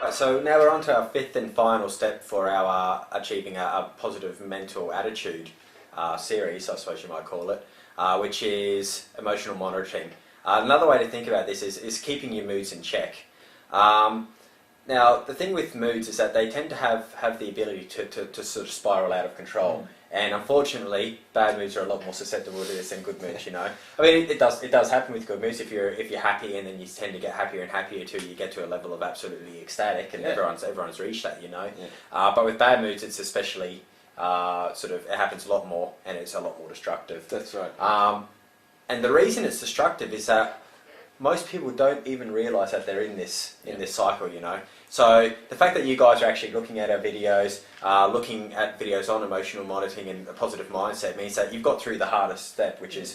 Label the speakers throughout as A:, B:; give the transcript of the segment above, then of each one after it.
A: Right, so now we're on to our fifth and final step for our achieving a positive mental attitude series, I suppose you might call it, which is emotional monitoring. Another way to think about this is keeping your moods in check. Now, the thing with moods is that they tend to have the ability to sort of spiral out of control. And unfortunately, bad moods are a lot more susceptible to this than good moods. You know, I mean, it does happen with good moods. If you're happy, and then you tend to get happier and happier till you get to a level of absolutely ecstatic, and everyone's reached that. You know, but with bad moods, it's especially it happens a lot more, and it's a lot more destructive.
B: That's right.
A: And the reason it's destructive is that most people don't even realise that they're in this cycle, you know. So the fact that you guys are actually looking at our videos, looking at videos on emotional monitoring and a positive mindset means that you've got through the hardest step, which is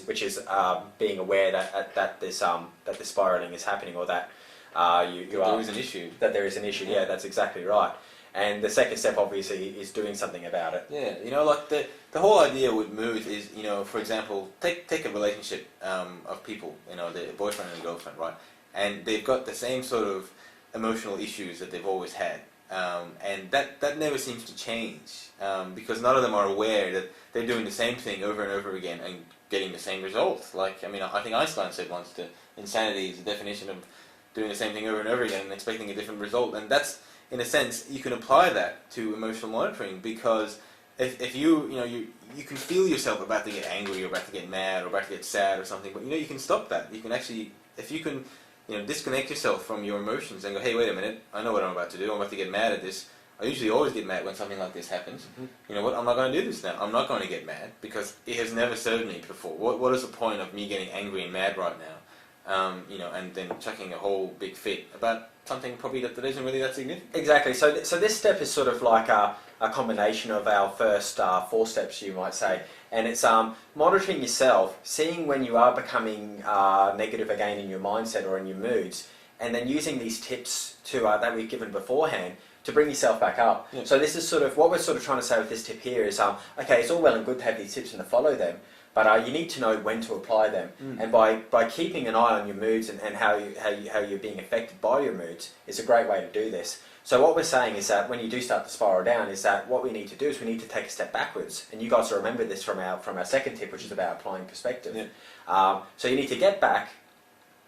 A: being aware that this spiralling is happening, or that
B: there is an issue.
A: That there is an issue. Yeah, that's exactly right. And the second step, obviously, is doing something about it.
B: Yeah, you know, like the whole idea with moods is, you know, for example, take a relationship of people, you know, the boyfriend and girlfriend, right? And they've got the same sort of emotional issues that they've always had, and that never seems to change because none of them are aware that they're doing the same thing over and over again and getting the same results. Like, I mean, I think Einstein said once that insanity is the definition of doing the same thing over and over again and expecting a different result, and that's, in a sense, you can apply that to emotional monitoring, because if you can feel yourself about to get angry or about to get mad or about to get sad or something, but you know you can stop that. You can actually, if you can, you know, disconnect yourself from your emotions and go, hey, wait a minute, I know what I'm about to do. I'm about to get mad at this. I usually always get mad when something like this happens. Mm-hmm. You know what? I'm not going to do this now. I'm not going to get mad because it has never served me before. What is the point of me getting angry and mad right now? You know, and then chucking a whole big fit about something probably that isn't really that significant.
A: Exactly. So this step is sort of like a combination of our first 4 steps, you might say, and it's monitoring yourself, seeing when you are becoming negative again in your mindset or in your moods, and then using these tips to that we've given beforehand to bring yourself back up. Yeah. So this is sort of what we're sort of trying to say with this tip here is, okay, it's all well and good to have these tips and to follow them, but you need to know when to apply them. And by keeping an eye on your moods and how you're being affected by your moods is a great way to do this. So what we're saying is that when you do start to spiral down, is that what we need to do is we need to take a step backwards. And you guys will remember this from our second tip, which is about applying perspective. Yeah. So you need to get back,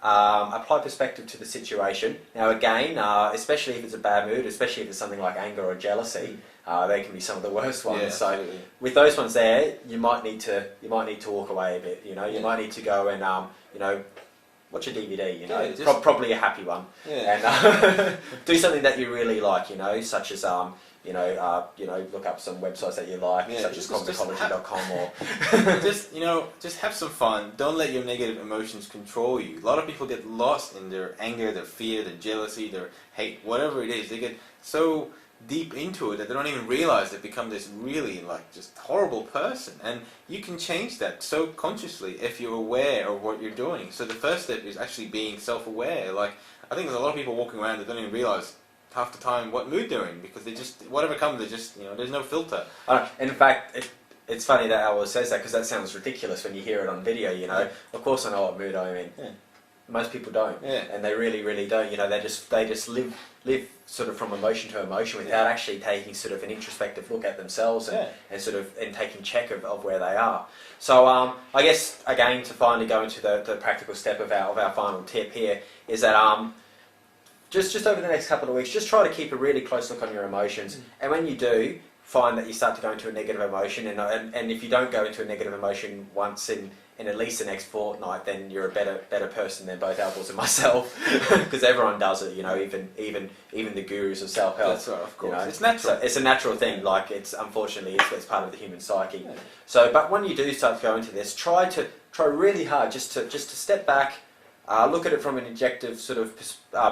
A: apply perspective to the situation. Now again, especially if it's a bad mood, especially if it's something like anger or jealousy, they can be some of the worst ones. Yeah, so absolutely. With those ones there, you might need to walk away a bit. You know, you might need to go and you know, watch a DVD. You know, probably a happy one. Yeah. And do something that you really like. You know, such as look up some websites that you like, such as Cognicology.com or
B: just have some fun. Don't let your negative emotions control you. A lot of people get lost in their anger, their fear, their jealousy, their hate, whatever it is. They get so deep into it that they don't even realize they've become this really just horrible person. And you can change that so consciously if you're aware of what you're doing. So the first step is actually being self-aware. Like, I think there's a lot of people walking around that don't even realize half the time what mood they're in, because they just, whatever comes, they just, you know, there's no filter.
A: In fact, it's funny that Al says that, because that sounds ridiculous when you hear it on video, you know. Of course I know what mood I'm in. Yeah. Most people don't, and they really, really don't. You know, they just live sort of from emotion to emotion without actually taking sort of an introspective look at themselves and sort of taking check of where they are. So I guess again, to finally go into the practical step of our final tip here is that just over the next couple of weeks, just try to keep a really close look on your emotions, and when you do find that you start to go into a negative emotion, and if you don't go into a negative emotion once in at least the next fortnight, then you're a better person than both Albert and myself, because everyone does it, you know, even the gurus of self-help.
B: That's right, of course.
A: You know,
B: it's natural.
A: So it's a natural thing. Like, unfortunately it's part of the human psyche. Yeah. So, but when you do start to go into this, try really hard just to step back, look at it from an objective sort of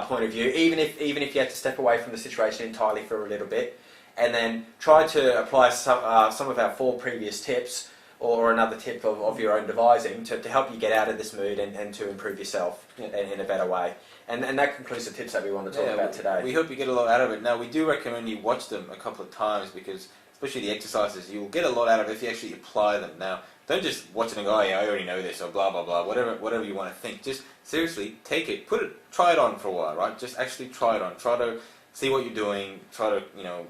A: point of view, even if you have to step away from the situation entirely for a little bit, and then try to apply some of our 4 previous tips, or another tip of your own devising to help you get out of this mood and to improve yourself in a better way. And that concludes the tips that we want to talk about today.
B: We hope you get a lot out of it. Now, we do recommend you watch them a couple of times, because especially the exercises, you'll get a lot out of it if you actually apply them. Now, don't just watch it and go, oh yeah, I already know this, or blah, blah, blah, whatever you want to think. Just seriously, take it, try it on for a while, right? Just actually try it on. Try to see what you're doing, try to,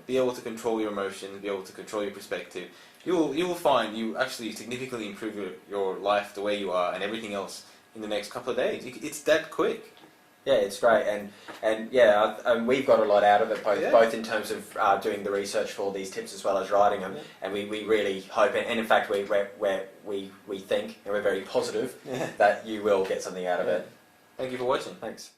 B: be able to control your emotions, be able to control your perspective. You will find you actually significantly improve your life the way you are and everything else in the next couple of days. It's that quick.
A: Yeah, it's great, and yeah, we've got a lot out of it, both in terms of doing the research for all these tips as well as writing them, and we really hope, and in fact we think, and we're very positive, that you will get something out of it.
B: Thank you for watching.
A: Thanks.